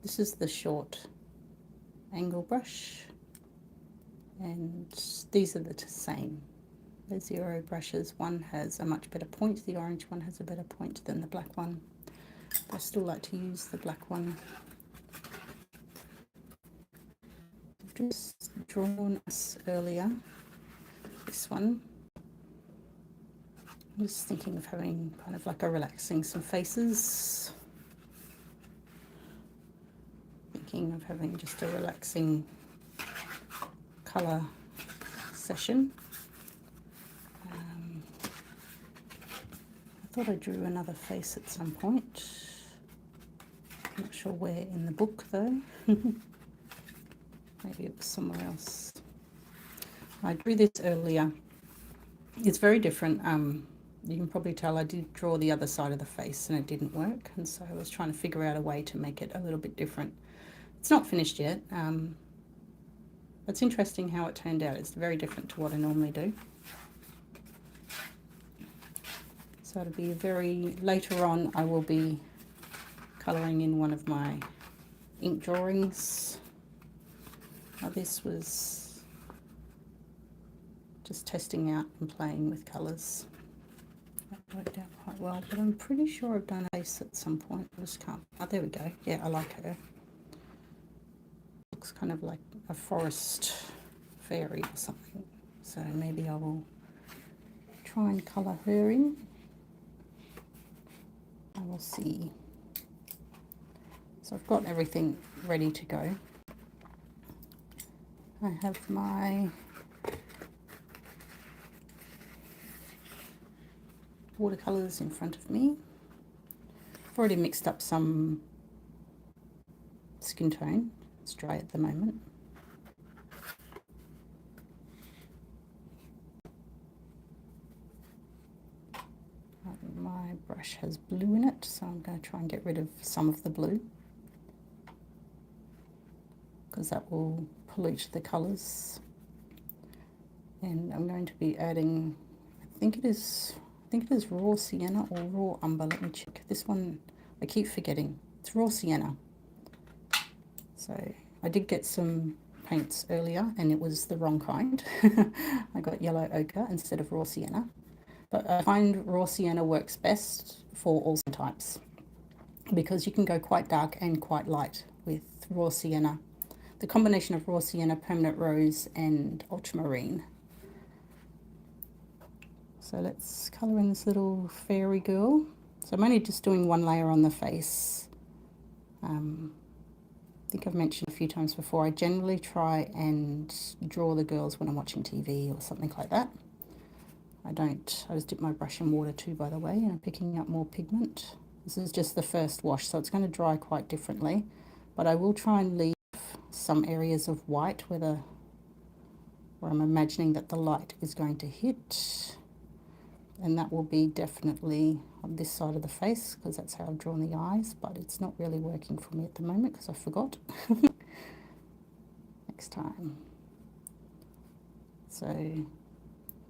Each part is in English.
This is the short angle brush, and these are the same. The 0 brushes. One has a much better point. The orange one has a better point than the black one. I still like to use the black one. I've just drawn us earlier. This one. I'm just thinking of having kind of like a relaxing some faces. Thinking of having just a relaxing colour session. I thought I drew another face at some point. I'm not sure where in the book though. Maybe it was somewhere else. I drew this earlier. It's very different. You can probably tell I did draw the other side of the face and it didn't work, and so I was trying to figure out a way to make it a little bit different. It's not finished yet. It's interesting how it turned out. It's very different to what I normally do. So it'll be later on I will be colouring in one of my ink drawings. Now this was just testing out and playing with colours. That worked out quite well, but I'm pretty sure I've done a face at some point. I just can't. Oh, there we go. Yeah, I like her. Looks kind of like a forest fairy or something. So maybe I will try and colour her in. I will see. So I've got everything ready to go. I have my watercolors in front of me. I've already mixed up some skin tone. It's dry at the moment. My brush has blue in it, so I'm going to try and get rid of some of the blue, because that will pollute the colours. And I'm going to be adding, I think it is raw sienna or raw umber. Let me check. This one I keep forgetting. It's raw sienna. So I did get some paints earlier and it was the wrong kind. I got yellow ochre instead of raw sienna. But I find raw sienna works best for all skin types, because you can go quite dark and quite light with raw sienna. The combination of raw sienna, permanent rose and ultramarine. So let's colour in this little fairy girl. So I'm only just doing one layer on the face. I think I've mentioned a few times before, I generally try and draw the girls when I'm watching TV or something like that. I just dip my brush in water too, by the way, and I'm picking up more pigment. This is just the first wash, so it's going to dry quite differently, but I will try and leave some areas of white where I'm imagining that the light is going to hit, and that will be definitely on this side of the face, because that's how I've drawn the eyes, but it's not really working for me at the moment because I forgot. Next time. So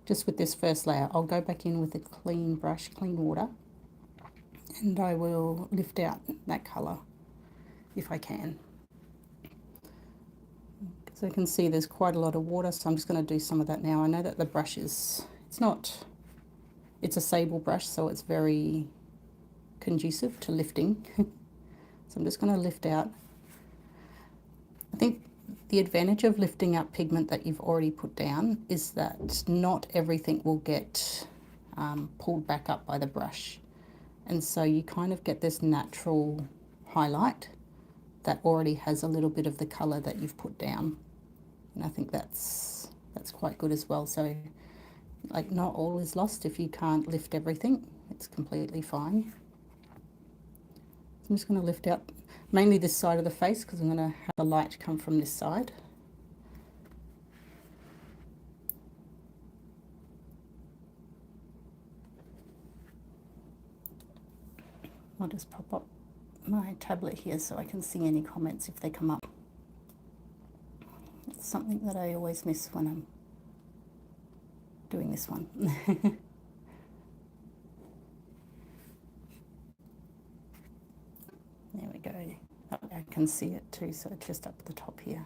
just with this first layer, I'll go back in with a clean brush, clean water, and I will lift out that colour if I can. So you can see there's quite a lot of water, so I'm just going to do some of that now. I know that the brush it's a sable brush, so it's very conducive to lifting. So I'm just going to lift out. I think the advantage of lifting out pigment that you've already put down is that not everything will get pulled back up by the brush. And so you kind of get this natural highlight that already has a little bit of the colour that you've put down. And I think that's quite good as well. So like, not all is lost if you can't lift everything. It's completely fine. So I'm just going to lift out mainly this side of the face, because I'm going to have the light come from this side. I'll just pop up my tablet here so I can see any comments if they come up. It's something that I always miss when I'm doing this one. There we go. I can see it too, so just up the top here.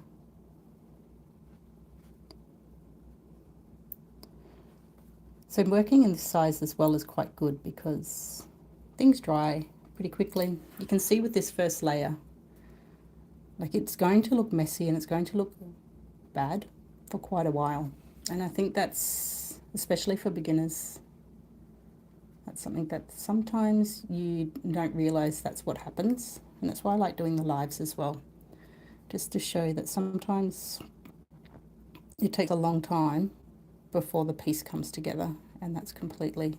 So working in this size as well is quite good because things dry pretty quickly. You can see with this first layer, like it's going to look messy and it's going to look bad for quite a while. And I think that's, especially for beginners, that's something that sometimes you don't realize that's what happens. And that's why I like doing the lives as well, just to show that sometimes it takes a long time before the piece comes together, and that's completely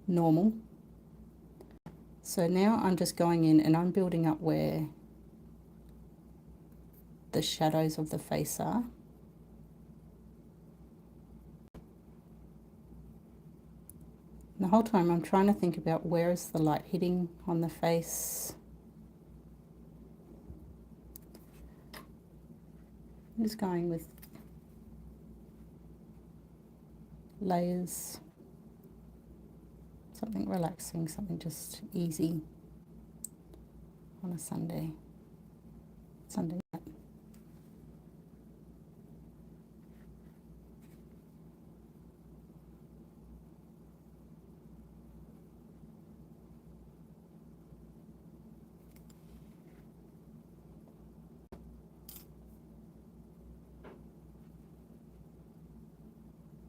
normal. So now I'm just going in and I'm building up where the shadows of the face are. And the whole time I'm trying to think about where is the light hitting on the face. I'm just going with layers, something relaxing, something just easy on a Sunday night.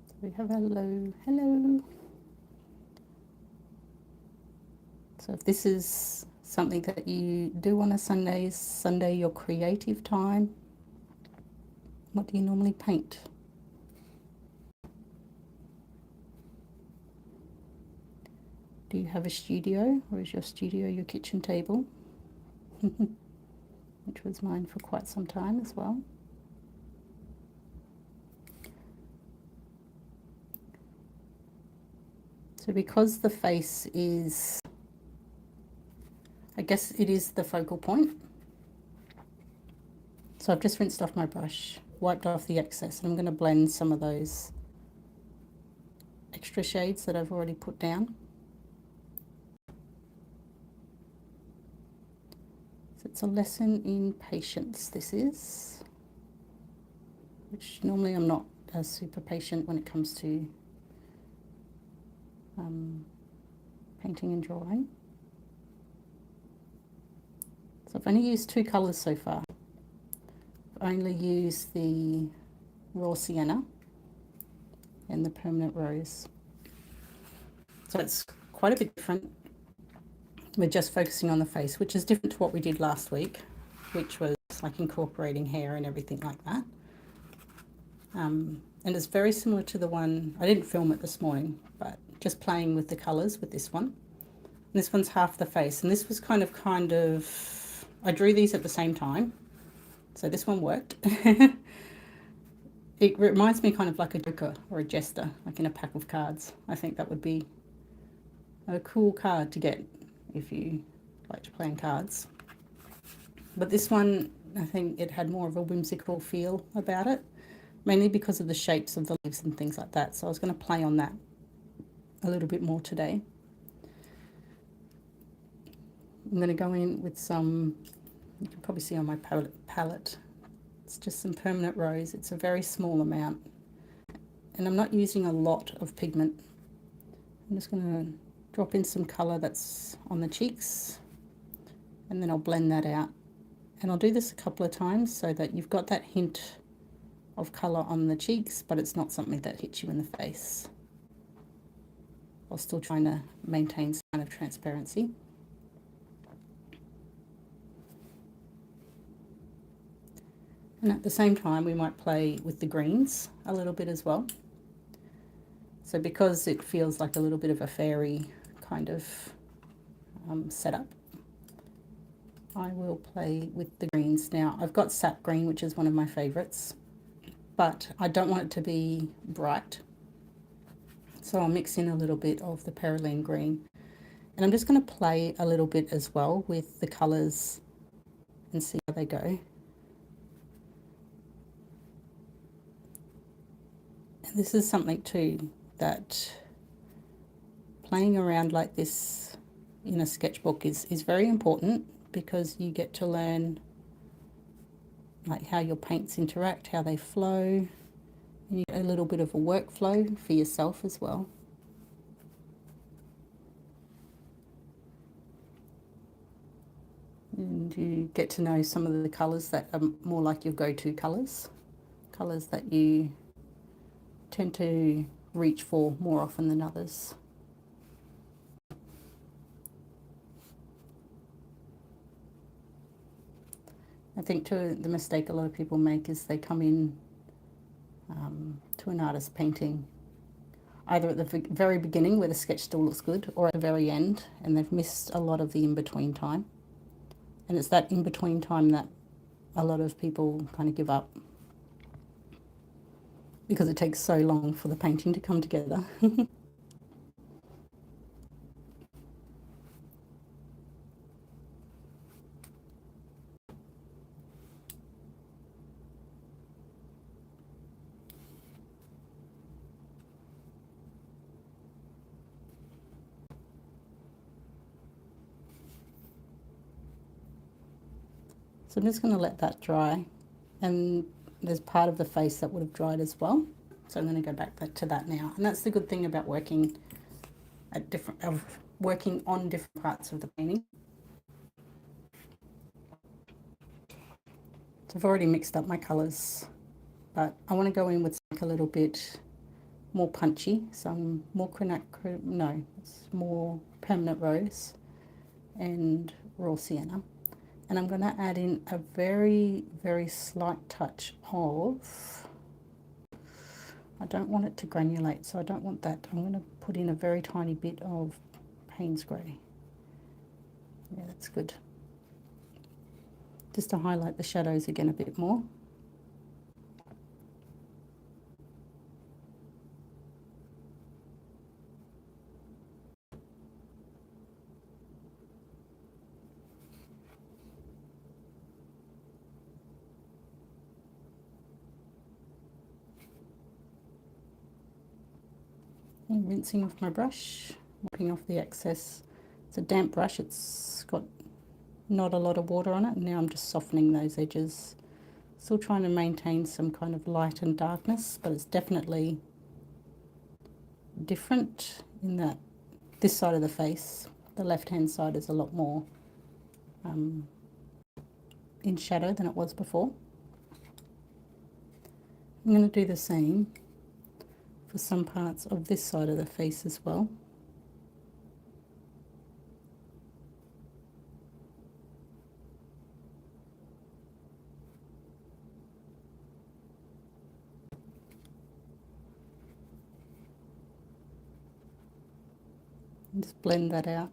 So we have hello. So if this is something that you do on a Sunday, your creative time, what do you normally paint? Do you have a studio, or is your studio your kitchen table? Which was mine for quite some time as well. So because the face is, I guess it is the focal point. So I've just rinsed off my brush, wiped off the excess, and I'm going to blend some of those extra shades that I've already put down. So it's a lesson in patience, this is, which normally I'm not super patient when it comes to painting and drawing. So I've only used 2 colours so far. I've only used the raw sienna and the permanent rose. So it's quite a bit different. We're just focusing on the face, which is different to what we did last week, which was like incorporating hair and everything like that. And it's very similar to the one, I didn't film it this morning, but just playing with the colours with this one. And this one's half the face, and this was kind of, I drew these at the same time, so this one worked. It reminds me kind of like a joker or a jester, like in a pack of cards. I think that would be a cool card to get if you like to play in cards. But this one, I think it had more of a whimsical feel about it, mainly because of the shapes of the leaves and things like that. So I was going to play on that a little bit more today. I'm going to go in with some, you can probably see on my palette, it's just some permanent rose. It's a very small amount, and I'm not using a lot of pigment. I'm just going to drop in some colour that's on the cheeks, and then I'll blend that out. And I'll do this a couple of times so that you've got that hint of colour on the cheeks, but it's not something that hits you in the face. While still trying to maintain some kind of transparency. And at the same time, we might play with the greens a little bit as well. So because it feels like a little bit of a fairy kind of setup, I will play with the greens. Now, I've got sap green, which is one of my favourites, but I don't want it to be bright. So I'll mix in a little bit of the perylene green. And I'm just going to play a little bit as well with the colours and see how they go. And this is something too that playing around like this in a sketchbook is very important, because you get to learn like how your paints interact, how they flow. And you get a little bit of a workflow for yourself as well. And you get to know some of the colours that are more like your go-to colours, colours that you tend to reach for more often than others. I think too, the mistake a lot of people make is they come in to an artist painting either at the very beginning where the sketch still looks good, or at the very end, and they've missed a lot of the in-between time. And it's that in-between time that a lot of people kind of give up, because it takes so long for the painting to come together. So I'm just going to let that dry, and there's part of the face that would have dried as well. So I'm going to go back to that now. And that's the good thing about working on different parts of the painting. So I've already mixed up my colours, but I want to go in with a little bit more punchy, some more it's more permanent rose and raw sienna. And I'm going to add in a very, very slight touch of, I don't want it to granulate, so I don't want that. I'm going to put in a very tiny bit of Payne's Grey. Yeah, that's good. Just to highlight the shadows again a bit more. And rinsing off my brush, wiping off the excess. It's a damp brush, it's got not a lot of water on it, and now I'm just softening those edges. Still trying to maintain some kind of light and darkness, but it's definitely different in that this side of the face, the left hand side, is a lot more in shadow than it was before. I'm going to do the same for some parts of this side of the face as well. And just blend that out.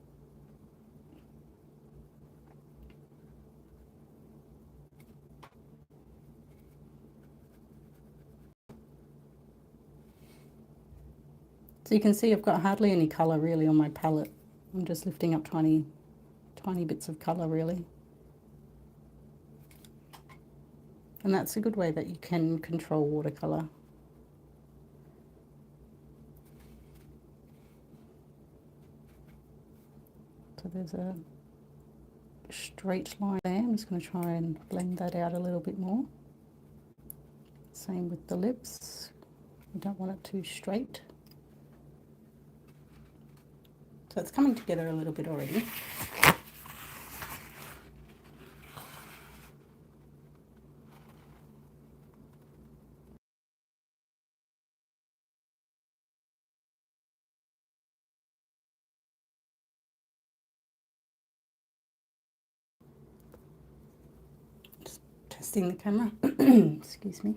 So you can see I've got hardly any colour really on my palette. I'm just lifting up tiny bits of colour really. And that's a good way that you can control watercolour. So there's a straight line there. I'm just going to try and blend that out a little bit more. Same with the lips. You don't want it too straight. So it's coming together a little bit already. Just testing the camera. Excuse me.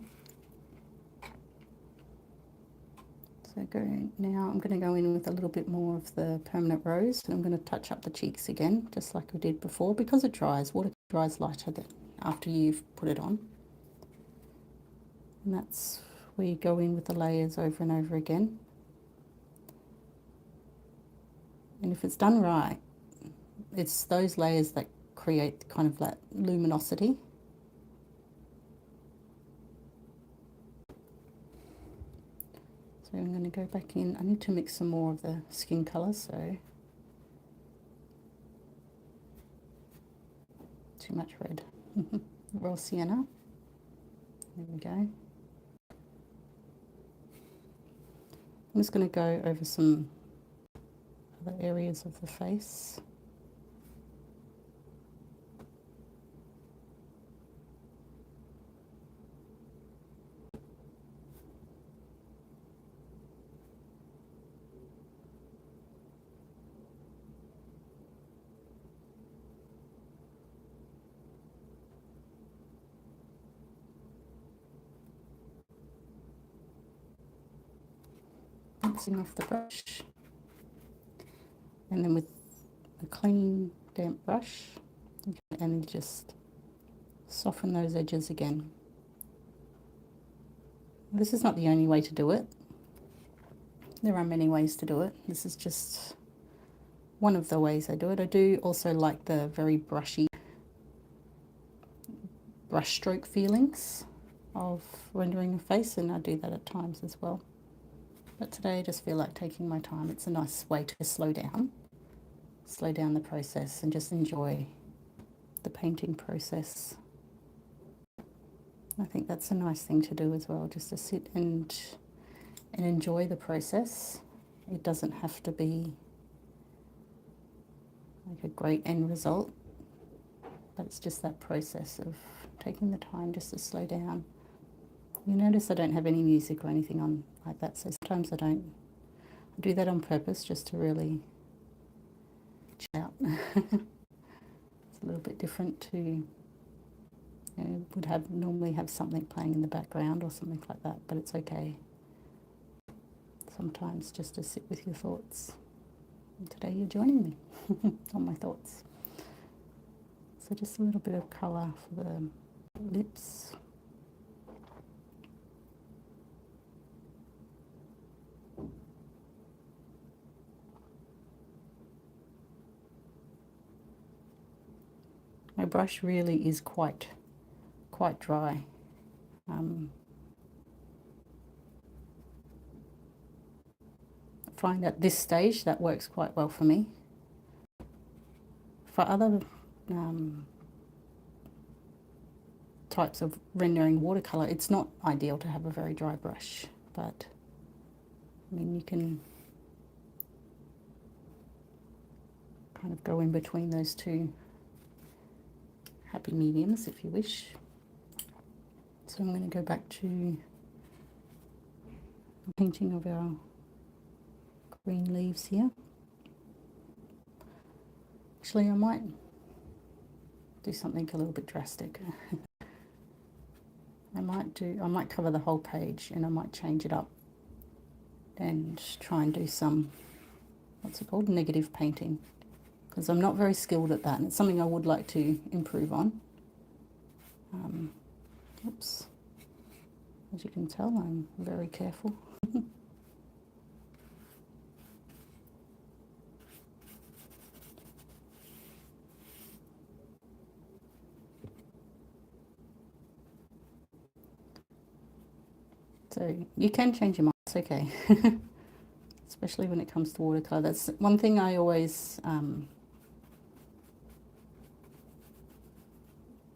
So now I'm going to go in with a little bit more of the permanent rose, and I'm going to touch up the cheeks again, just like we did before, because it dries. Water dries lighter than after you've put it on. And that's where you go in with the layers over and over again. And if it's done right, it's those layers that create kind of that luminosity. So I'm going to go back in. I need to mix some more of the skin colour, so too much red. Raw sienna. There we go. I'm just going to go over some other areas of the face. Rinsing off the brush, and then with a clean damp brush, and then just soften those edges again. This is not the only way to do it. There are many ways to do it. This is just one of the ways I do it. I do also like the very brushy brush stroke feelings of rendering a face, and I do that at times as well. But today I just feel like taking my time. It's a nice way to slow down the process and just enjoy the painting process. I think that's a nice thing to do as well, just to sit and enjoy the process. It doesn't have to be like a great end result, but it's just that process of taking the time just to slow down. You notice I don't have any music or anything on like that, so sometimes I do that on purpose just to really chill out. It's a little bit different to, you know, normally have something playing in the background or something like that, but it's okay sometimes just to sit with your thoughts. And today you're joining me on my thoughts. So just a little bit of colour for the lips. My brush really is quite dry. I find at this stage that works quite well for me. For other types of rendering watercolor, it's not ideal to have a very dry brush, but I mean, you can kind of go in between those two happy mediums if you wish. So I'm going to go back to a painting of our green leaves here. Actually, I might do something a little bit drastic. I might cover the whole page, and I might change it up and try and do some, what's it called, negative painting, because I'm not very skilled at that, and it's something I would like to improve on. Oops, as you can tell, I'm very careful. So you can change your mind, it's okay. Especially when it comes to watercolor. That's one thing I always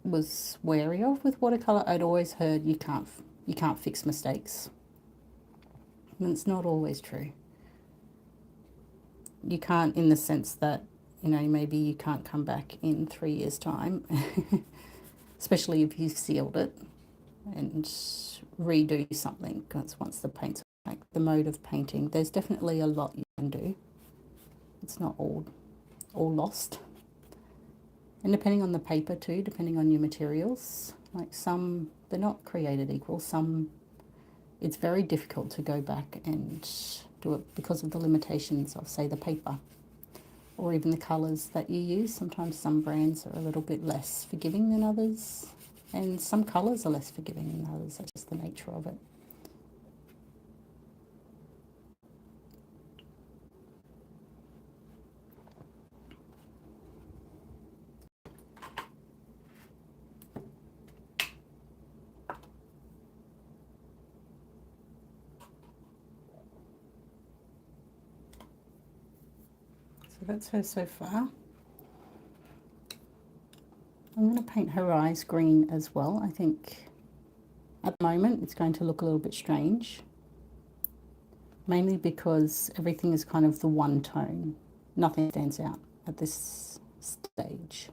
was wary of with watercolor. I'd always heard you can't fix mistakes. And it's not always true. You can't, in the sense that, you know, maybe you can't come back in 3 years' time, especially if you've sealed it, and redo something, because once the paint's like the mode of painting, there's definitely a lot you can do. It's not all lost. And depending on the paper too, depending on your materials, like some, they're not created equal. Some, it's very difficult to go back and do it because of the limitations of, say, the paper or even the colours that you use. Sometimes some brands are a little bit less forgiving than others, and some colours are less forgiving than others. That's just the nature of it. So that's her so far. I'm going to paint her eyes green as well. I think At the moment, it's going to look a little bit strange, mainly because everything is kind of the one tone. Nothing stands out at this stage.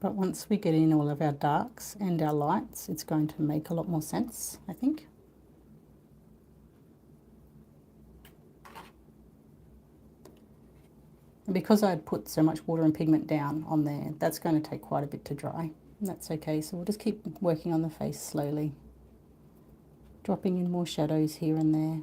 But once we get in all of our darks and our lights, it's going to make a lot more sense, I think. And because I had put so much water and pigment down on there, that's going to take quite a bit to dry. And that's okay, so we'll just keep working on the face slowly, dropping in more shadows here and there.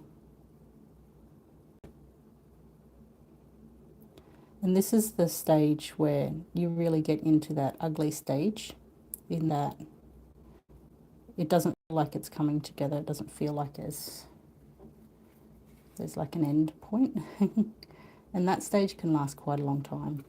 And this is the stage where you really get into that ugly stage, in that it doesn't feel like it's coming together. It doesn't feel like there's like an end point. And that stage can last quite a long time.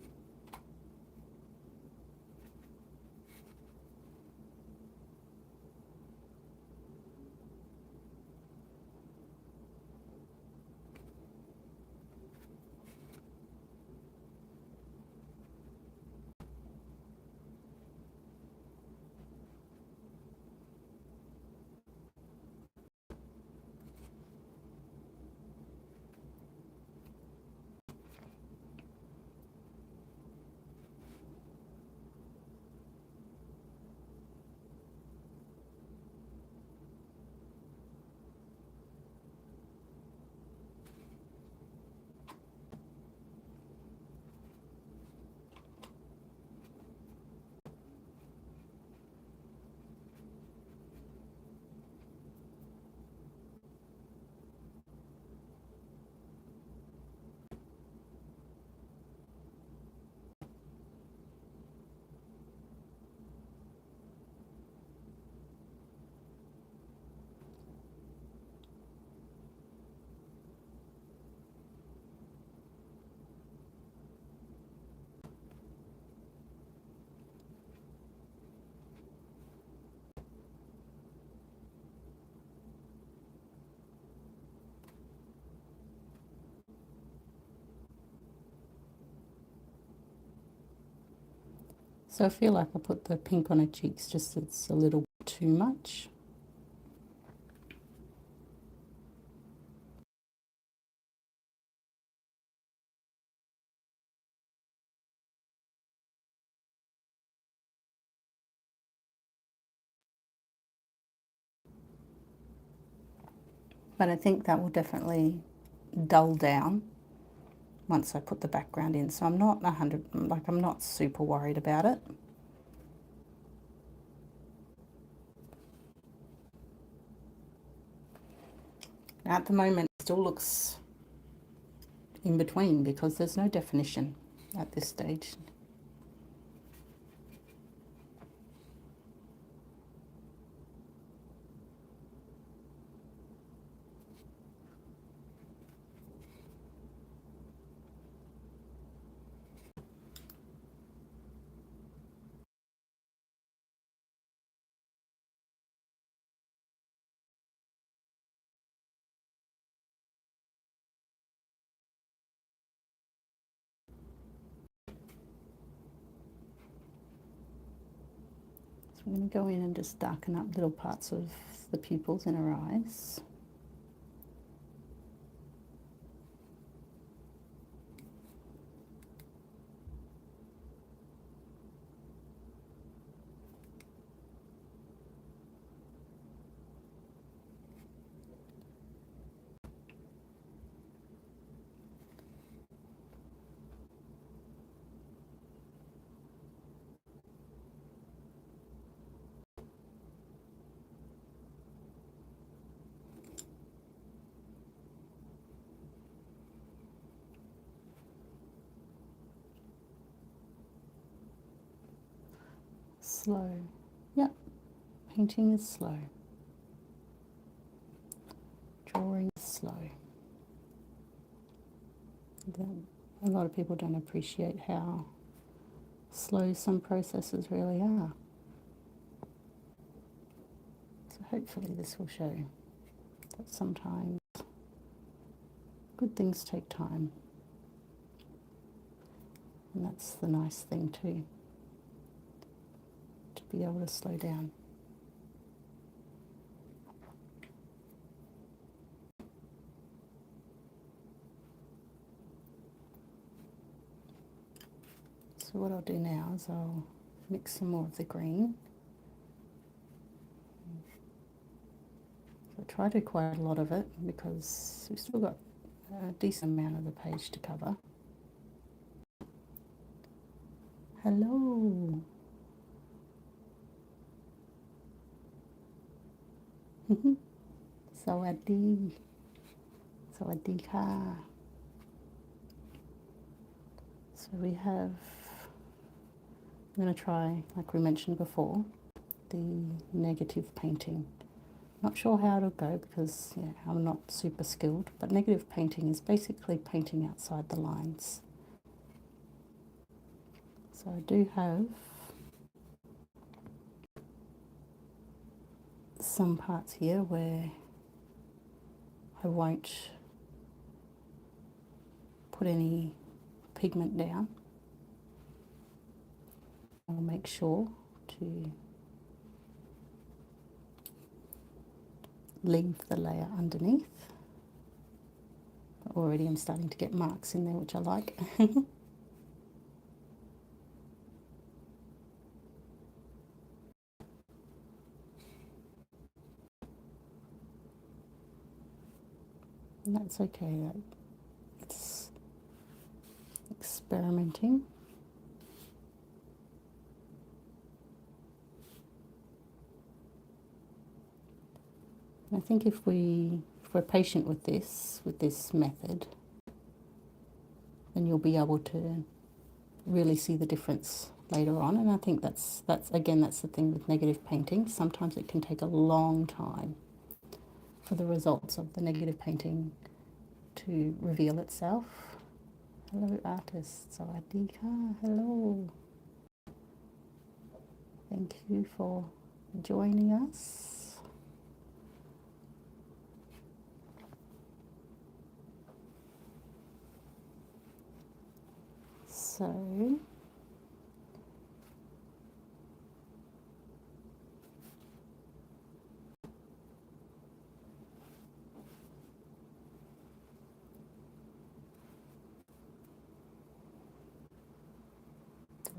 So I feel like I put the pink on her cheeks, just it's a little too much. But I think that will definitely dull down once I put the background in. So I'm not I'm not super worried about it. Now at the moment it still looks in between because there's no definition at this stage. So I'm going to go in and just darken up little parts of the pupils in her eyes. Slow. Yep, painting is slow. Drawing is slow. A lot of people don't appreciate how slow some processes really are. So hopefully this will show that sometimes good things take time. And that's the nice thing too. be able to slow down. So what I'll do now is I'll mix some more of the green. So I try to do quite a lot of it because we've still got a decent amount of the page to cover. Hello. Sawadee. Sawadee ka. So we have, I'm going to try, like we mentioned before, the negative painting. Not sure how it'll go because I'm not super skilled, but negative painting is basically painting outside the lines. So I do have some parts here where I won't put any pigment down. I'll make sure to leave the layer underneath. Already I'm starting to get marks in there, which I like. And that's okay, it's experimenting. I think if we're patient with this method, then you'll be able to really see the difference later on. And I think that's the thing with negative painting. Sometimes it can take a long time for the results of the negative painting to reveal itself. Hello artists, Sawadika, hello. Thank you for joining us. So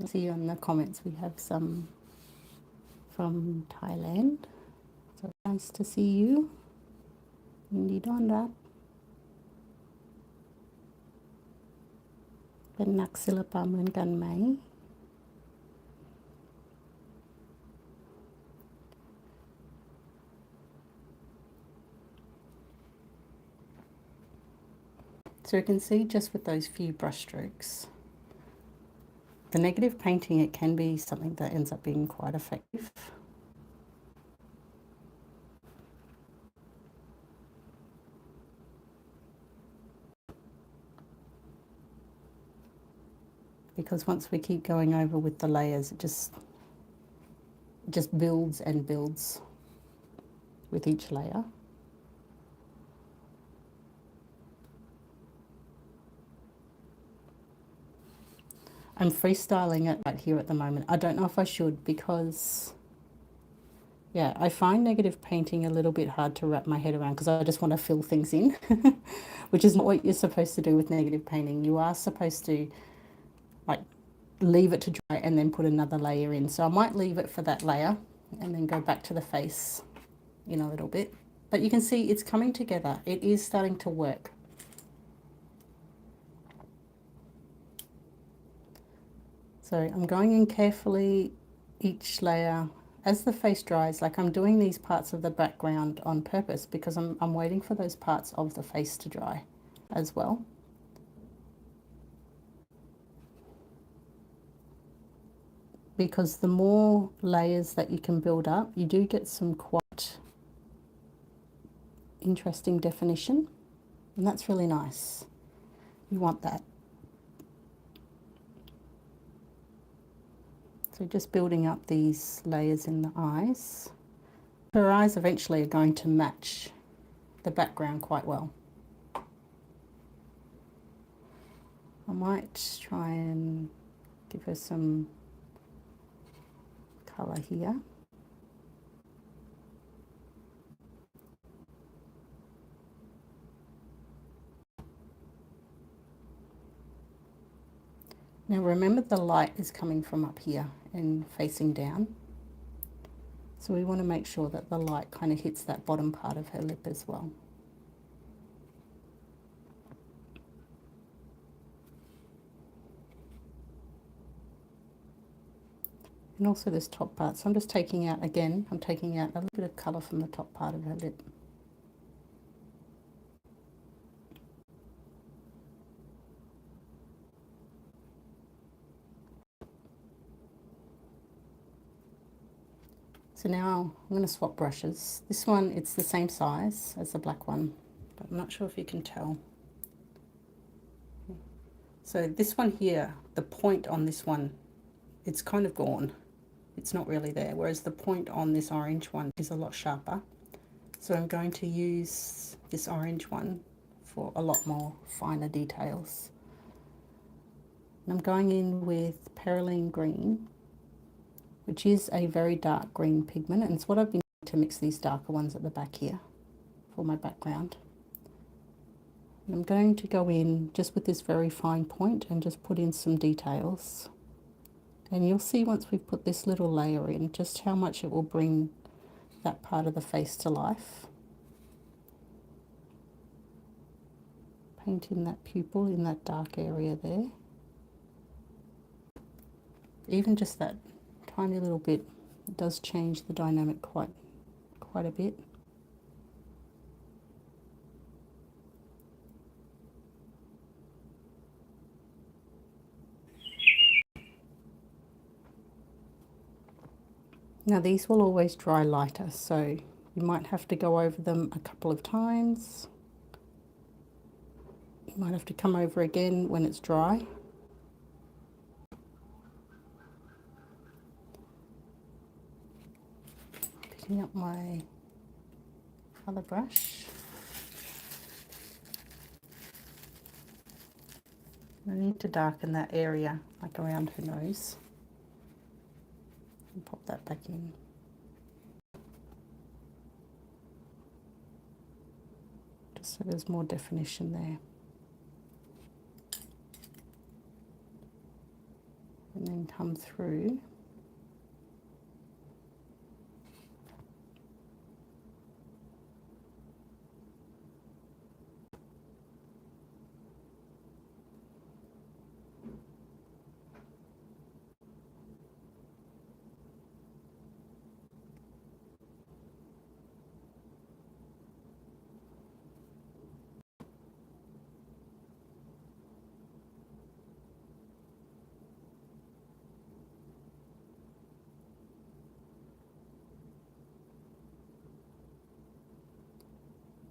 see in the comments we have some from Thailand. So nice to see you. Indeed on that. เป็นนักศิลปะเหมือนกันไหม So you can see just with those few brush strokes, the negative painting, it can be something that ends up being quite effective. Because once we keep going over with the layers, it just builds and builds with each layer. I'm freestyling it right here at the moment. I don't know if I should because, yeah, I find negative painting a little bit hard to wrap my head around because I just want to fill things in, which is not what you're supposed to do with negative painting. You are supposed to like leave it to dry and then put another layer in. So I might leave it for that layer and then go back to the face in a little bit. But you can see it's coming together. It is starting to work. So I'm going in carefully each layer as the face dries. Like I'm doing these parts of the background on purpose because I'm waiting for those parts of the face to dry as well. Because the more layers that you can build up, you do get some quite interesting definition, and that's really nice. You want that. So just building up these layers in the eyes. Her eyes eventually are going to match the background quite well. I might try and give her some colour here. Now remember, the light is coming from up here and facing down. So we want to make sure that the light kind of hits that bottom part of her lip as well. And also this top part. So I'm just taking out, again, I'm taking out a little bit of colour from the top part of her lip. So now I'm going to swap brushes. This one, it's the same size as the black one, but I'm not sure if you can tell. So this one here, the point on this one, it's kind of gone. It's not really there, whereas the point on this orange one is a lot sharper. So I'm going to use this orange one for a lot more finer details. And I'm going in with Perylene Green, which is a very dark green pigment, and it's what I've been using to mix these darker ones at the back here for my background. And I'm going to go in just with this very fine point and just put in some details. And you'll see once we've put this little layer in just how much it will bring that part of the face to life. Paint in that pupil in that dark area there. Even just that tiny little bit does change the dynamic quite a bit. Now these will always dry lighter, so you might have to go over them a couple of times. You might have to come over again when it's dry. Picking up my other brush. I need to darken that area, like around her nose. And pop that back in. Just so there's more definition there. And then come through.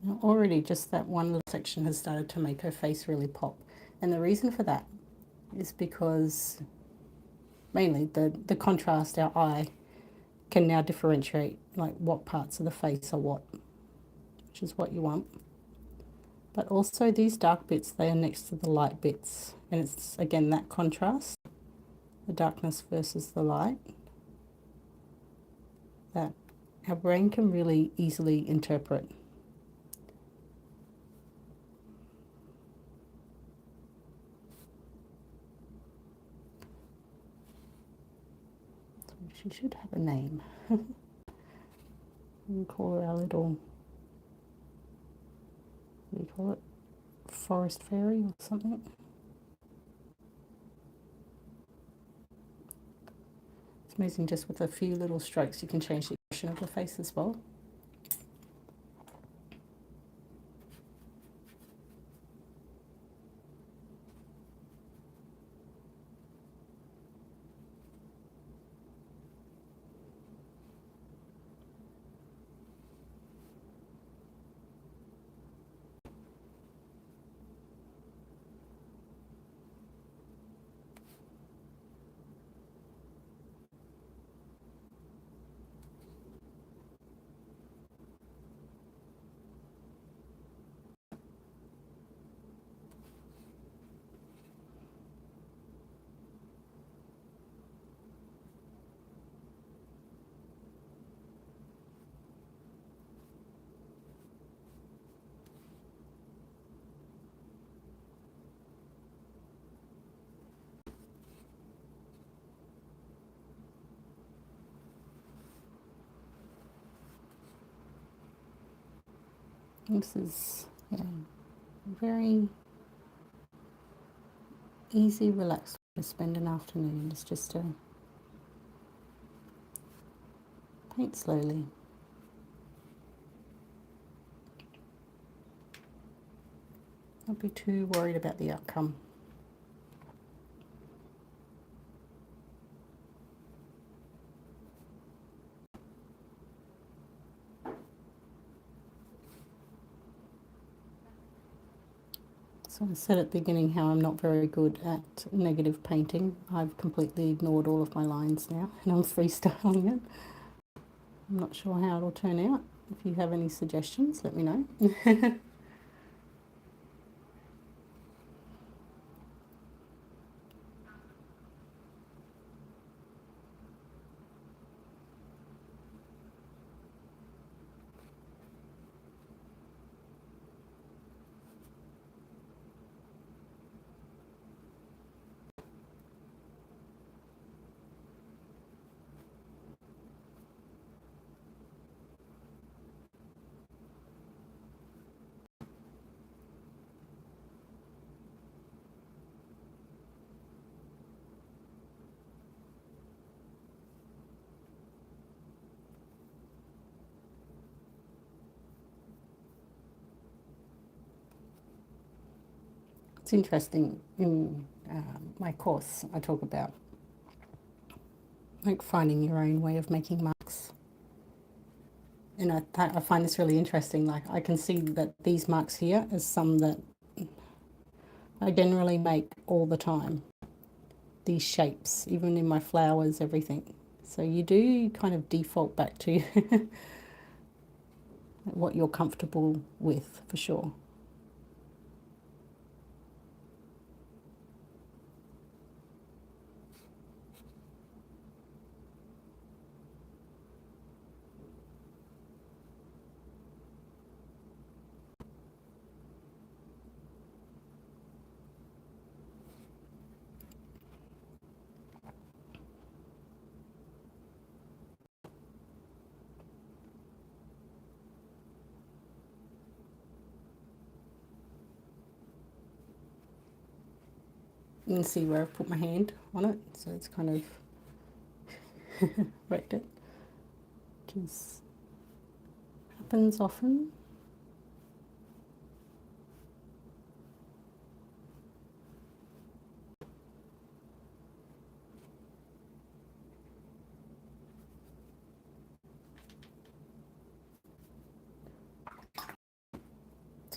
Now already just that one little section has started to make her face really pop. And the reason for that is because mainly the contrast, our eye can now differentiate like what parts of the face are what, which is what you want. But also these dark bits, they are next to the light bits. And it's again that contrast, the darkness versus the light, that our brain can really easily interpret. She should have a name. We call her our little, what do you call it? Forest fairy or something. It's amazing, just with a few little strokes you can change the expression of the face as well. This is very easy, relaxed way to spend an afternoon. It's just to paint slowly. Not be too worried about the outcome. So I said at the beginning how I'm not very good at negative painting. I've completely ignored all of my lines now and I'm freestyling it. I'm not sure how it'll turn out. If you have any suggestions, let me know. It's interesting, in my course I talk about like finding your own way of making marks. And I find this really interesting. Like I can see that these marks here is some that I generally make all the time. These shapes, even in my flowers, everything. So you do kind of default back to what you're comfortable with, for sure. You can see where I've put my hand on it, so it's kind of wrecked it, which happens often.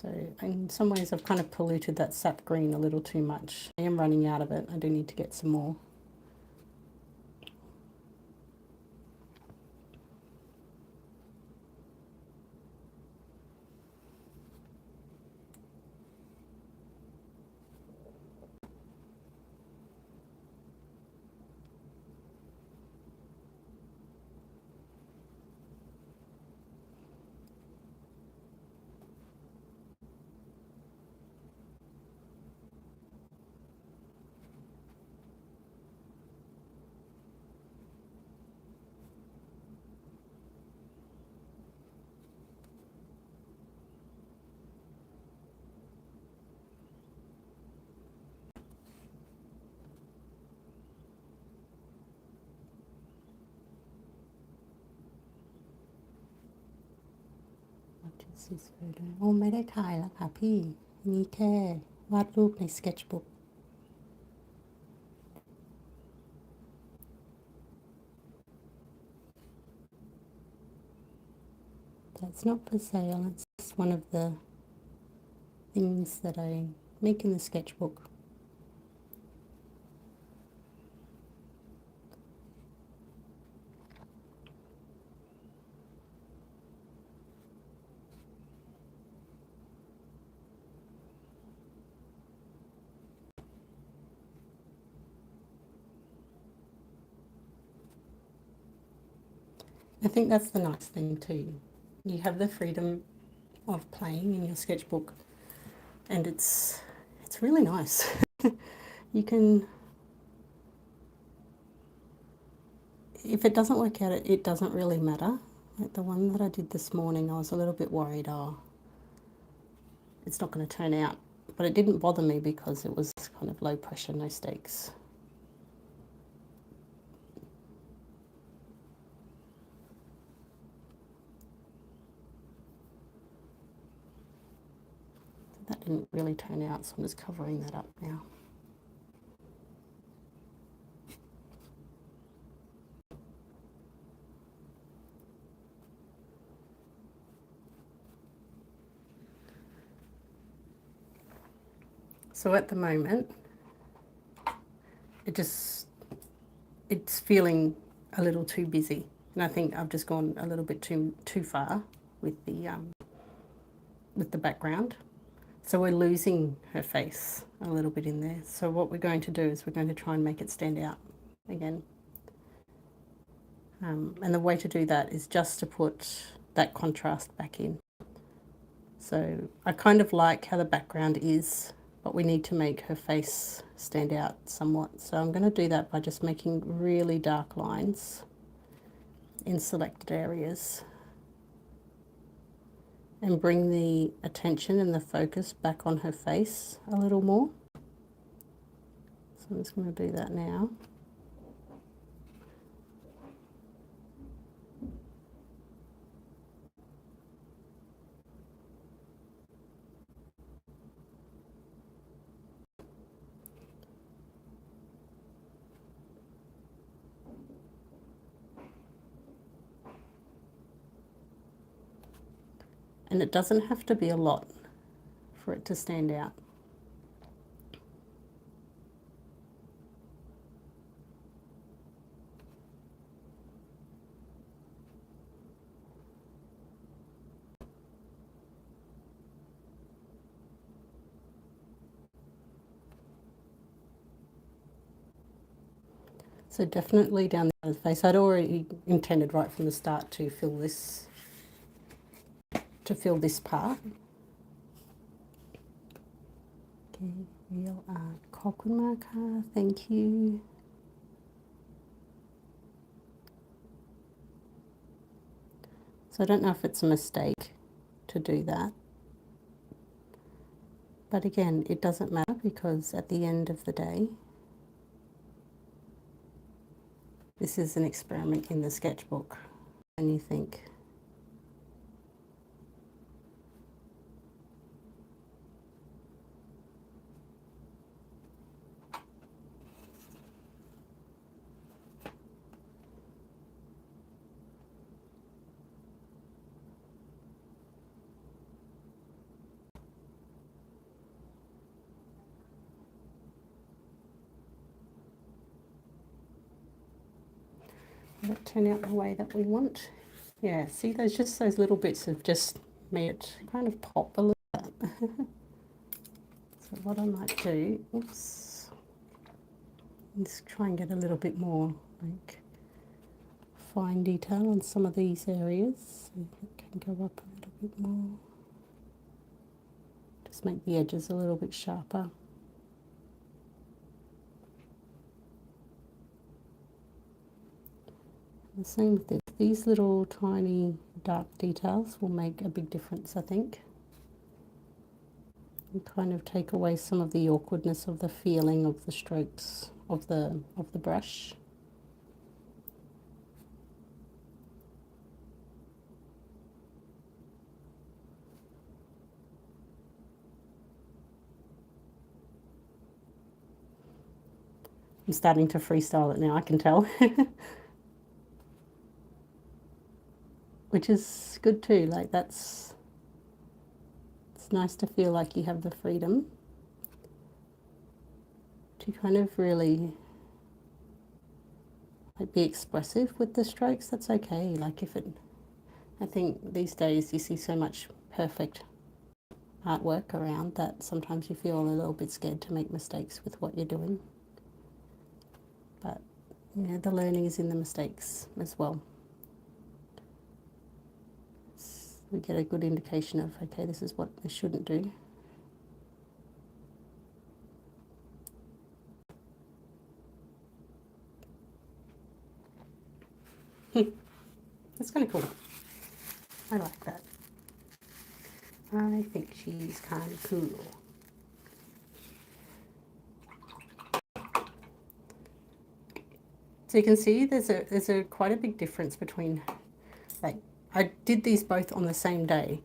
So in some ways I've kind of polluted that sap green a little too much. I am running out of it. I do need to get some more. This photo. โอ้ไม่ได้ถ่ายแล้วค่ะพี่นี่แค่วาดรูปใน sketchbook. That's not for sale. It's just one of the things that I make in the sketchbook. I think that's the nice thing too. You have the freedom of playing in your sketchbook, and it's really nice. You can, if it doesn't work out, it doesn't really matter. Like the one that I did this morning, I was a little bit worried. Oh, it's not going to turn out. But it didn't bother me because it was kind of low pressure, no stakes. That didn't really turn out, so I'm just covering that up now. So at the moment, it's feeling a little too busy, and I think I've just gone a little bit too far with the background. So we're losing her face a little bit in there. So what we're going to do is we're going to try and make it stand out again. And the way to do that is just to put that contrast back in. So I kind of like how the background is, but we need to make her face stand out somewhat. So I'm going to do that by just making really dark lines in selected areas and bring the attention and the focus back on her face a little more. So I'm just going to do that now. And it doesn't have to be a lot for it to stand out. So definitely down the face. I'd already intended right from the start to fill this part. Okay, real art Cockle marker, thank you. So I don't know if it's a mistake to do that. But again, it doesn't matter because at the end of the day, this is an experiment in the sketchbook. And you think, will it turn out the way that we want? Yeah, see, there's just those little bits of just made it kind of pop a little bit. So what I might do, oops, is try and get a little bit more like fine detail on some of these areas. So it can go up a little bit more. Just make the edges a little bit sharper. The same with this. These little tiny dark details will make a big difference, I think. And kind of take away some of the awkwardness of the feeling of the strokes of the brush. I'm starting to freestyle it now, I can tell. Which is good too, like it's nice to feel like you have the freedom to kind of really like be expressive with the strokes. That's okay. Like I think these days you see so much perfect artwork around that sometimes you feel a little bit scared to make mistakes with what you're doing. But you know, the learning is in the mistakes as well. We get a good indication of, okay, this is what I shouldn't do. That's kind of cool. I like that. I think she's kind of cool. So you can see there's a quite a big difference between, like, I did these both on the same day,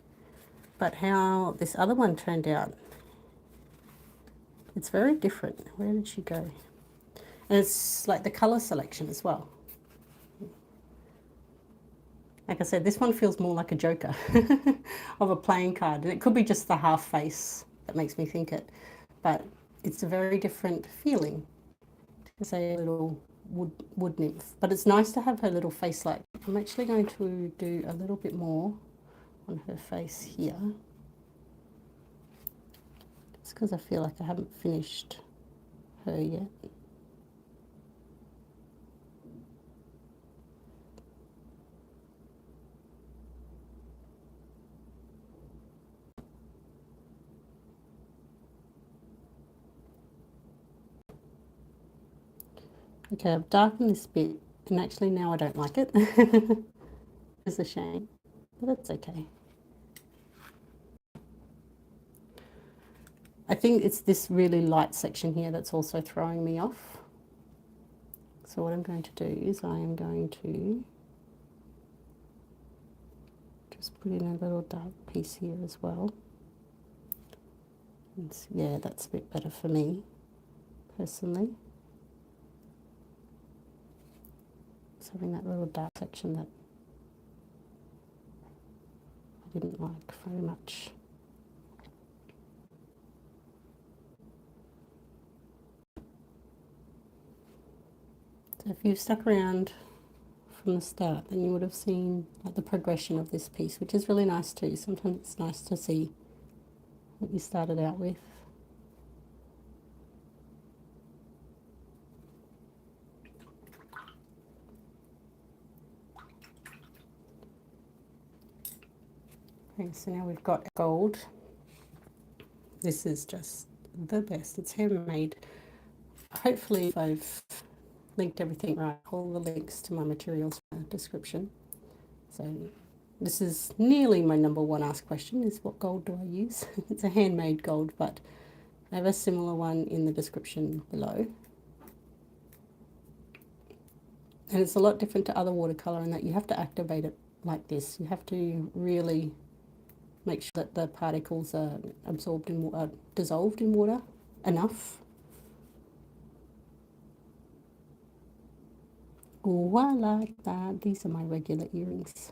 but how this other one turned out, it's very different. Where did she go? And it's like the color selection as well. Like I said, this one feels more like a joker of a playing card. And it could be just the half face that makes me think it. But it's a very different feeling to say a little wood nymph. But it's nice to have her little face like. I'm actually going to do a little bit more on her face here. Just because I feel like I haven't finished her yet. Okay, I've darkened this bit, and actually now I don't like it. It's a shame, but that's okay. I think it's this really light section here that's also throwing me off. So what I'm going to do is I am going to just put in a little dark piece here as well. And yeah, that's a bit better for me, personally. Just having that little dark section that I didn't like very much. So if you've stuck around from the start, then you would have seen like the progression of this piece, which is really nice too. Sometimes it's nice to see what you started out with. Okay, so now we've got gold. This is just the best. It's handmade. Hopefully if I've linked everything right, all the links to my materials in the description. So this is nearly my #1 asked question, is what gold do I use? It's a handmade gold, but I have a similar one in the description below. And it's a lot different to other watercolor in that you have to activate it like this. You have to really make sure that the particles are absorbed in water, dissolved in water enough. Oh, I like that. These are my regular earrings.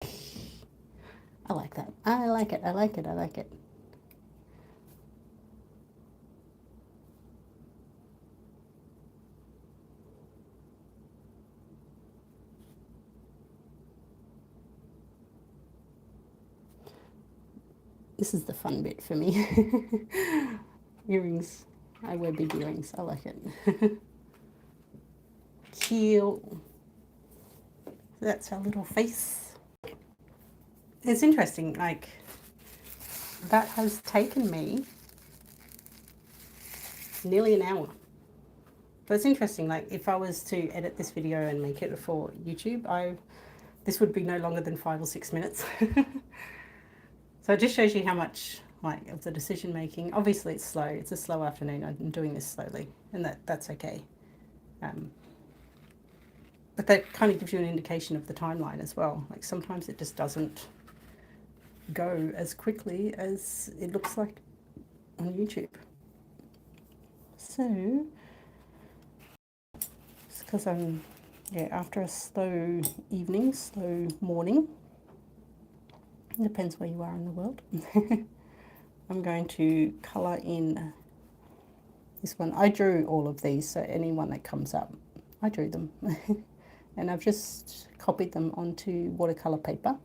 I like that. I like it. I like it. I like it. This is the fun bit for me. Earrings. I wear big earrings. I like it. Cute. That's our little face. It's interesting, like, that has taken me nearly an hour. But it's interesting, like, if I was to edit this video and make it for YouTube, this would be no longer than 5 or 6 minutes. So it just shows you how much, like, of the decision making. Obviously it's slow. It's a slow afternoon. I'm doing this slowly, and that's okay. But that kind of gives you an indication of the timeline as well. Like, sometimes it just doesn't go as quickly as it looks like on YouTube. So it's because I'm, yeah, after a slow evening, slow morning, it depends where you are in the world. I'm going to colour in this one. I drew all of these, so any one that comes up, I drew them. And I've just copied them onto watercolor paper.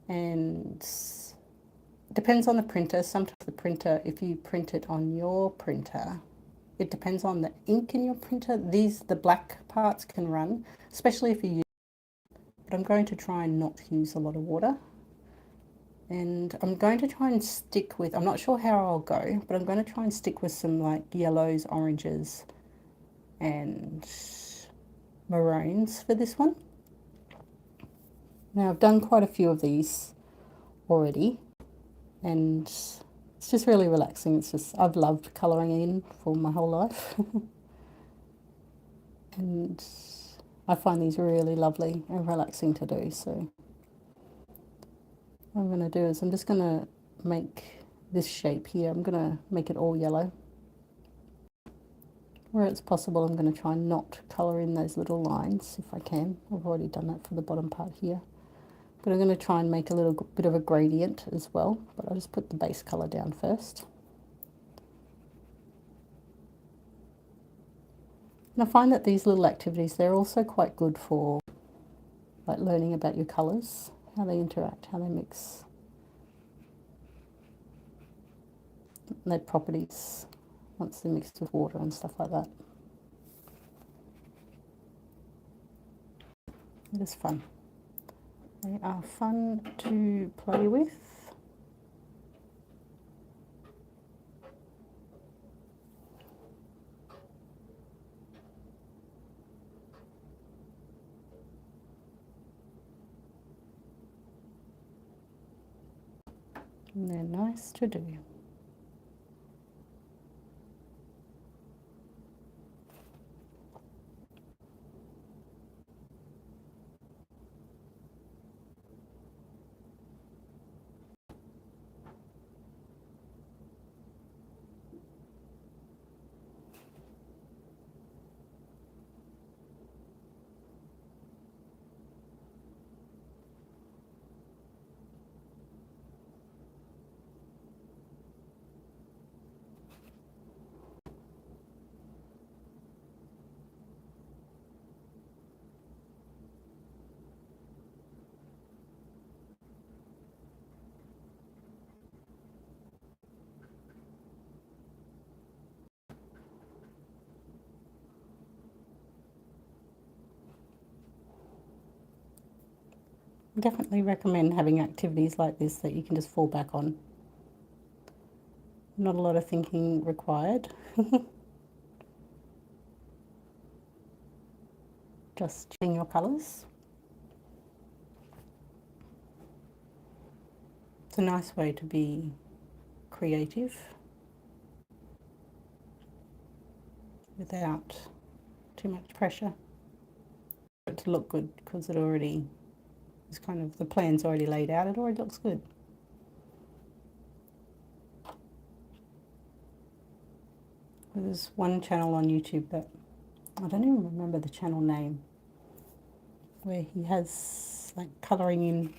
And it depends on the printer. Sometimes the printer, if you print it on your printer, it depends on the ink in your printer. The black parts can run, especially if you use, but I'm going to try and not use a lot of water. And I'm going to try and stick with, I'm not sure how I'll go, but I'm going to try and stick with some like yellows, oranges, and maroons for this one. Now I've done quite a few of these already, and it's just really relaxing. It's just, I've loved colouring in for my whole life. And I find these really lovely and relaxing to do. So what I'm going to do is I'm just going to make this shape here. I'm going to make it all yellow. Where it's possible, I'm going to try and not colour in those little lines if I can. I've already done that for the bottom part here. But I'm going to try and make a little bit of a gradient as well. But I'll just put the base colour down first. And I find that these little activities, they're also quite good for like learning about your colours, how they interact, how they mix, their properties once they're mixed with water and stuff like that. It is fun. They are fun to play with. And they're nice to do. I definitely recommend having activities like this that you can just fall back on. Not a lot of thinking required. Just choosing your colours. It's a nice way to be creative without too much pressure. For it to look good because it already is kind of, the plan's already laid out, it already looks good. There's one channel on YouTube that, I don't even remember the channel name, where he has like colouring in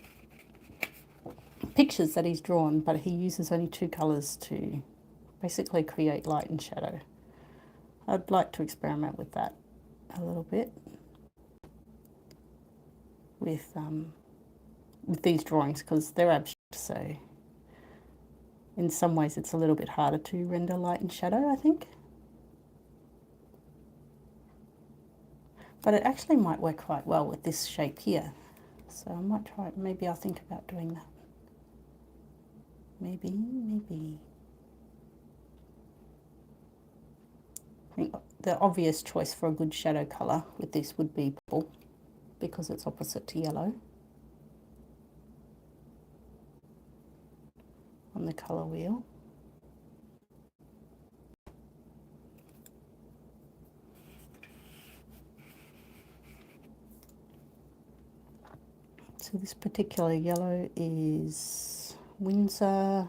pictures that he's drawn, but he uses only two colours to basically create light and shadow. I'd like to experiment with that a little bit with these drawings because they're abstract, so in some ways it's a little bit harder to render light and shadow, I think. But it actually might work quite well with this shape here. So I might try it. Maybe I'll think about doing that. Maybe. I think the obvious choice for a good shadow colour with this would be purple because it's opposite to yellow on the colour wheel. So this particular yellow is Windsor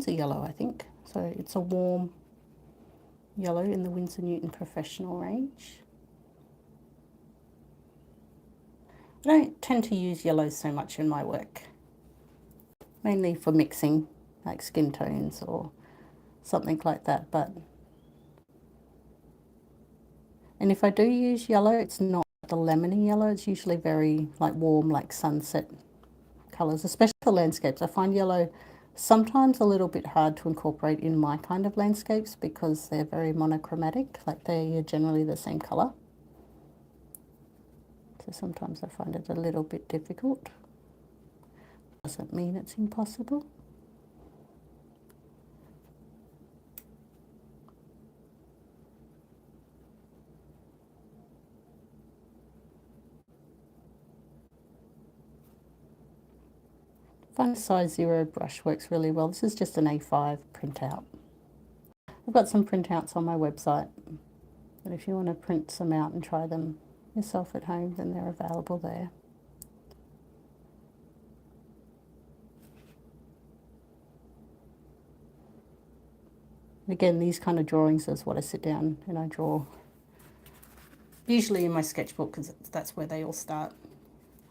yellow, I think. So it's a warm yellow in the Winsor Newton Professional range. I don't tend to use yellows so much in my work, mainly for mixing like skin tones or something like that. And if I do use yellow, it's not the lemony yellow, it's usually very like warm, like sunset colours, especially for landscapes. I find yellow sometimes a little bit hard to incorporate in my kind of landscapes because they're very monochromatic, like they're generally the same colour. So sometimes I find it a little bit difficult. Doesn't mean it's impossible. find a size 0 brush works really well. This is just an A5 printout. I've got some printouts on my website, but if you want to print some out and try them yourself at home, then they're available there. Again, these kind of drawings is what I sit down and I draw. Usually in my sketchbook, because that's where they all start.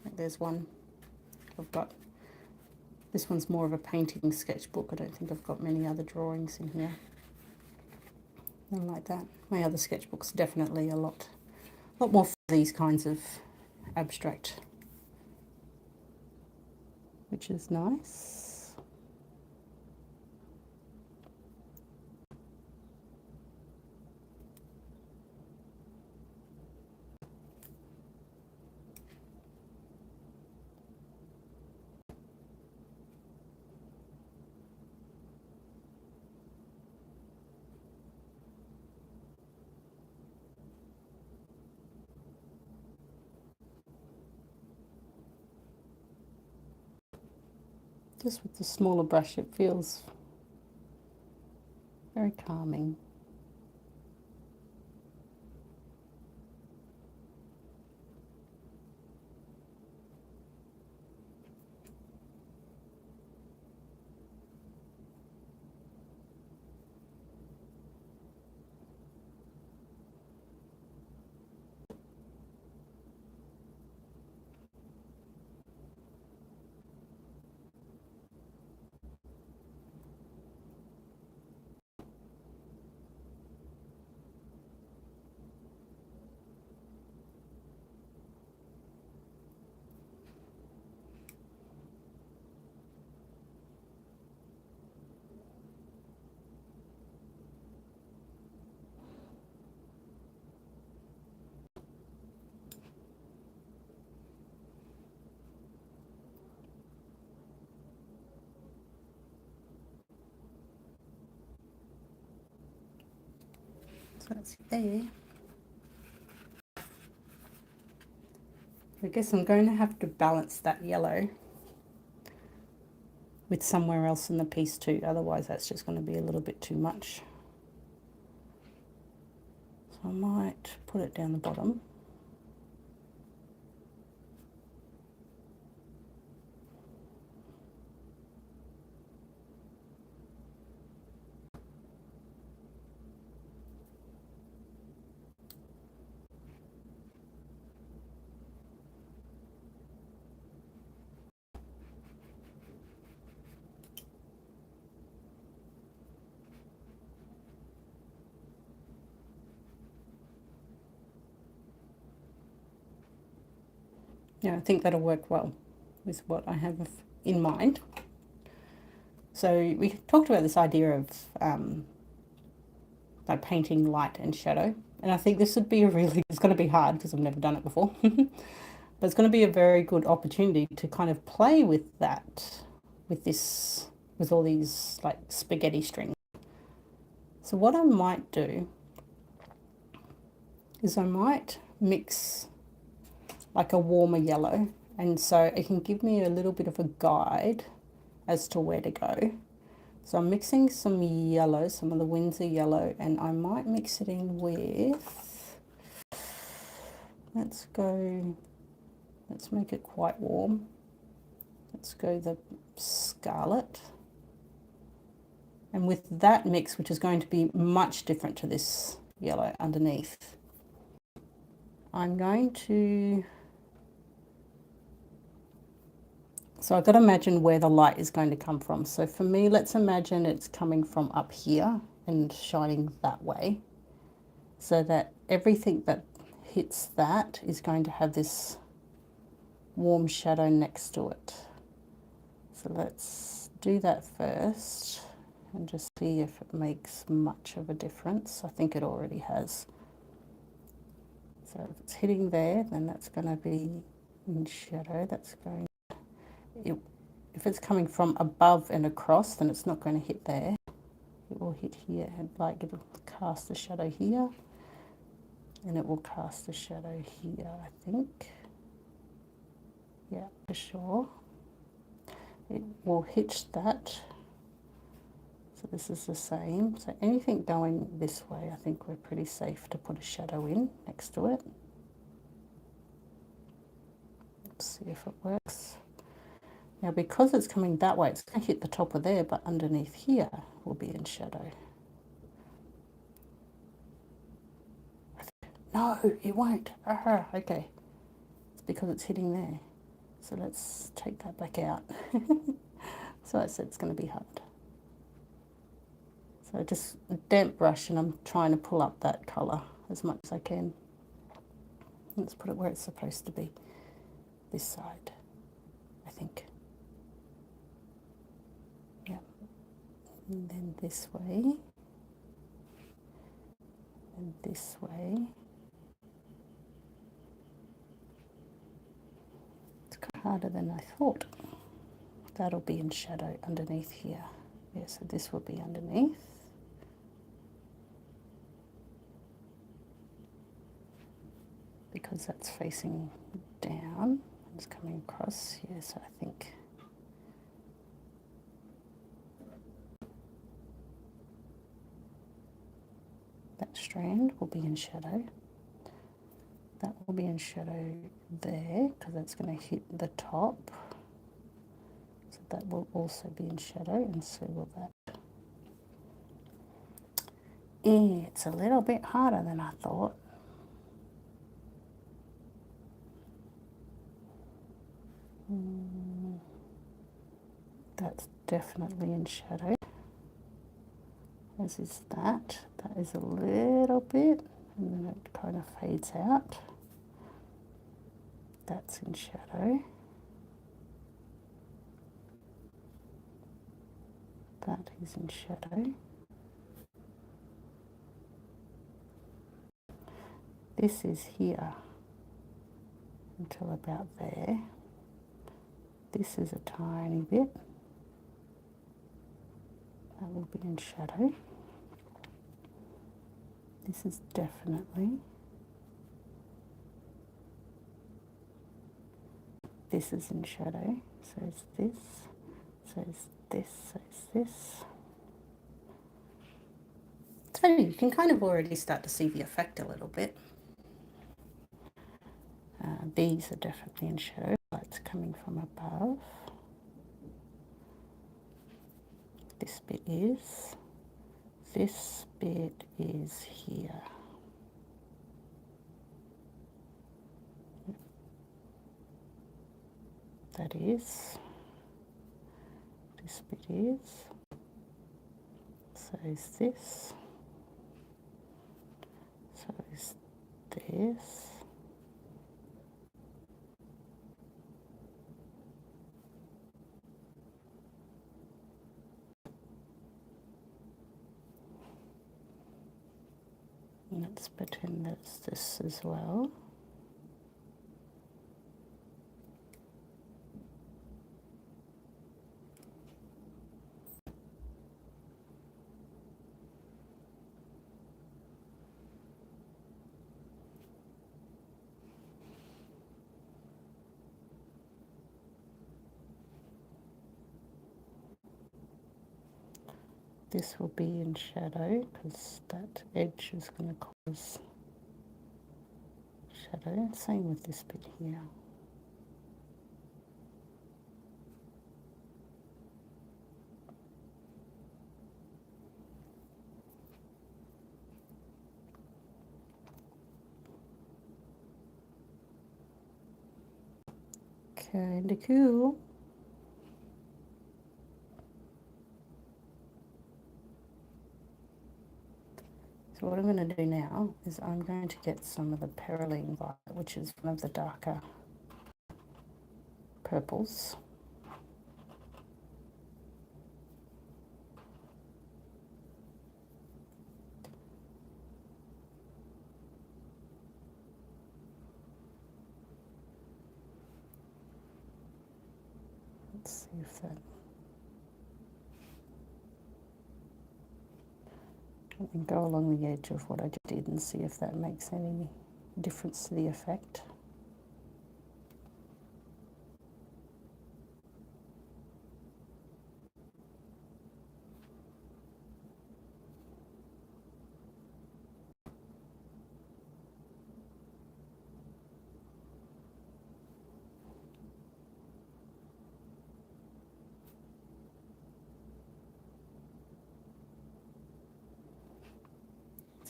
Like there's one I've got. This one's more of a painting sketchbook. I don't think I've got many other drawings in here. Nothing like that. My other sketchbooks definitely a lot more for these kinds of abstract, which is nice. Just with the smaller brush, it feels very calming. So that's there. I guess I'm going to have to balance that yellow with somewhere else in the piece too, otherwise that's just going to be a little bit too much. So I might put it down the bottom. Yeah, I think that'll work well with what I have in mind. So we talked about this idea of like painting light and shadow, and I think this would be it's going to be hard because I've never done it before, but it's going to be a very good opportunity to kind of play with that, with all these like spaghetti strings. So what I might do is I might mix like a warmer yellow, and so it can give me a little bit of a guide as to where to go. So I'm mixing some yellow, some of the Windsor yellow, and I might mix it in with, let's make it quite warm. Let's go the scarlet. And with that mix, which is going to be much different to this yellow underneath, I'm going to, so I've got to imagine where the light is going to come from. So for me, let's imagine it's coming from up here and shining that way, so that everything that hits that is going to have this warm shadow next to it. So let's do that first and just see if it makes much of a difference. I think it already has. So if it's hitting there, then that's going to be in shadow. That's going, if it's coming from above and across, then it's not going to hit there. It will hit here, and like it'll cast a shadow here, and it will cast a shadow here, I think. Yeah, for sure. it will hitch that. So this is the same. So anything going this way, I think we're pretty safe to put a shadow in next to it. Let's see if it works. Now because it's coming that way, it's going to hit the top of there, but underneath here will be in shadow. No, it won't. Okay. It's because it's hitting there. So let's take that back out. So I said it's going to be hard. So just a damp brush, and I'm trying to pull up that colour as much as I can. Let's put it where it's supposed to be. This side, I think. Yeah. And then this way. And this way. It's harder than I thought. That'll be in shadow underneath here. Yeah, so this will be underneath. Because that's facing down, it's coming across. Yes, I think. That strand will be in shadow. That will be in shadow there, because that's going to hit the top. So that will also be in shadow, and so will that. It's a little bit harder than I thought. That's definitely in shadow. As is that. That is a little bit, and then it kind of fades out. That's in shadow. That is in shadow. This is here until about there. This is a tiny bit. That will be in shadow. This is definitely. This is in shadow. So is this. So is this. So is this. So you can kind of already start to see the effect a little bit. These are definitely in shadow. Light's coming from above. This bit is. This bit is here. That is. This bit is. So is this. So is this. Let's pretend that's this as well. This will be in shadow because that edge is going to cause shadow. Same with this bit here. Kinda cool. So what I'm going to do now is I'm going to get some of the perylene violet, which is one of the darker purples. Let's see if that... Let me go along the edge of what I just did and see if that makes any difference to the effect.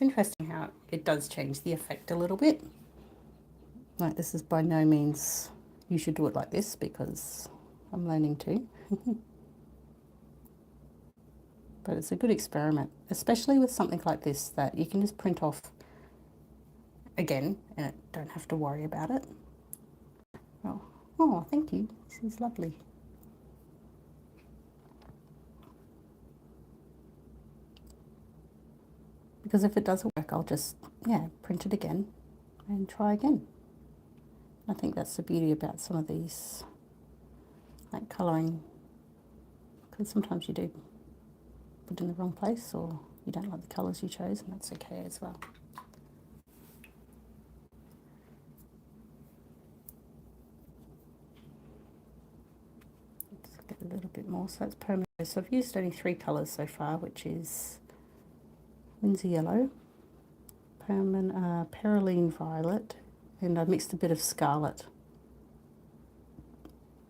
It's interesting how it does change the effect a little bit. Like, this is by no means you should do it like this, because I'm learning to. But it's a good experiment, especially with something like this that you can just print off again and don't have to worry about it. Oh, thank you. This is lovely. Because if it doesn't work, I'll just, yeah, print it again and try again. I think that's the beauty about some of these, like colouring, because sometimes you do put in the wrong place, or you don't like the colours you chose, and that's okay as well. Let's get a little bit more. So that's permanent. So I've used only 3 colours so far, which is Lindsay Yellow, Perylene Violet, and I mixed a bit of Scarlet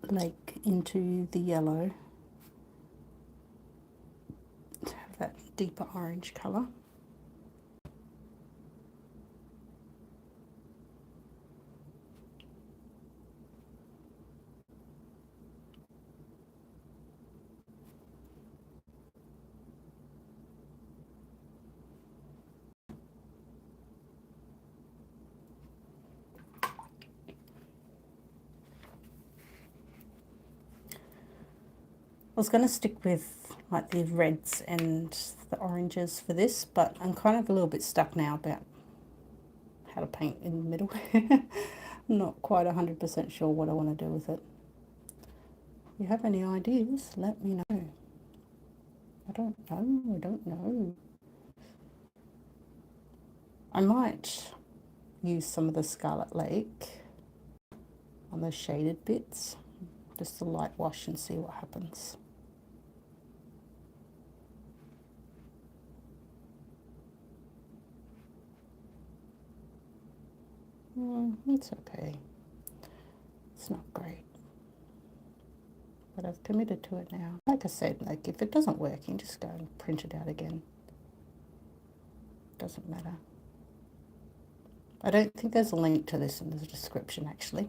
Lake into the yellow to have that deeper orange colour. I was going to stick with like the reds and the oranges for this, but I'm kind of a little bit stuck now about how to paint in the middle. I'm not quite 100% sure what I want to do with it. If you have any ideas, let me know. I don't know. I might use some of the Scarlet Lake on the shaded bits, just to light wash and see what happens. It's okay. It's not great, but I've committed to it now. Like I said, like if it doesn't work, you can just go and print it out again. Doesn't matter. I don't think there's a link to this in the description, actually.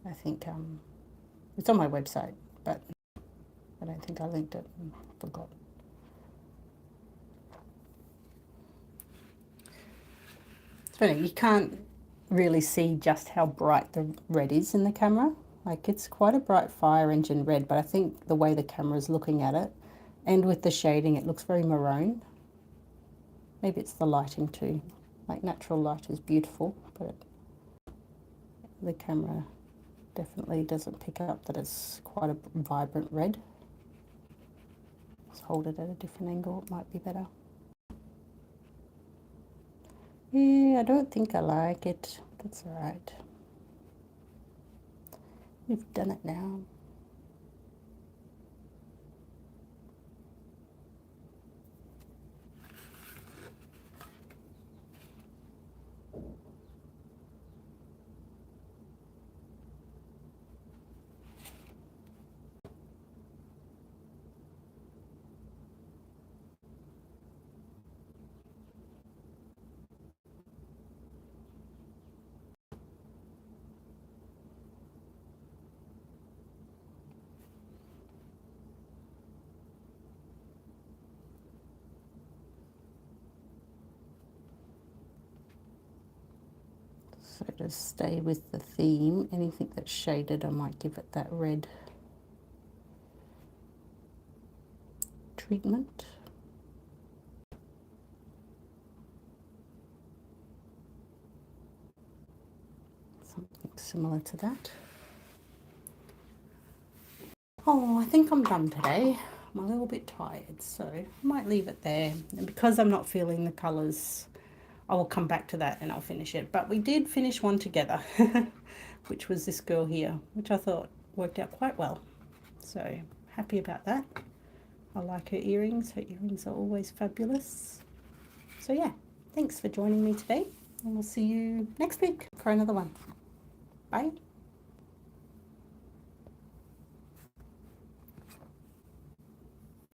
I think it's on my website, but I don't think I linked it and forgot. It's funny, you can't really see just how bright the red is in the camera. Like, it's quite a bright fire engine red, but I think the way the camera is looking at it, and with the shading, it looks very maroon. Maybe it's the lighting too. Like, natural light is beautiful, but the camera definitely doesn't pick up that it's quite a vibrant red. Let's hold it at a different angle, it might be better. Yeah, I don't think I like it. That's all right. We've done it now. So to stay with the theme, anything that's shaded, I might give it that red treatment. Something similar to that. Oh, I think I'm done today. I'm a little bit tired, so I might leave it there. And because I'm not feeling the colours, I will come back to that and I'll finish it. But we did finish one together, which was this girl here, which I thought worked out quite well. So happy about that. I like her earrings. Her earrings are always fabulous. So yeah, thanks for joining me today. And we'll see you next week for another one. Bye.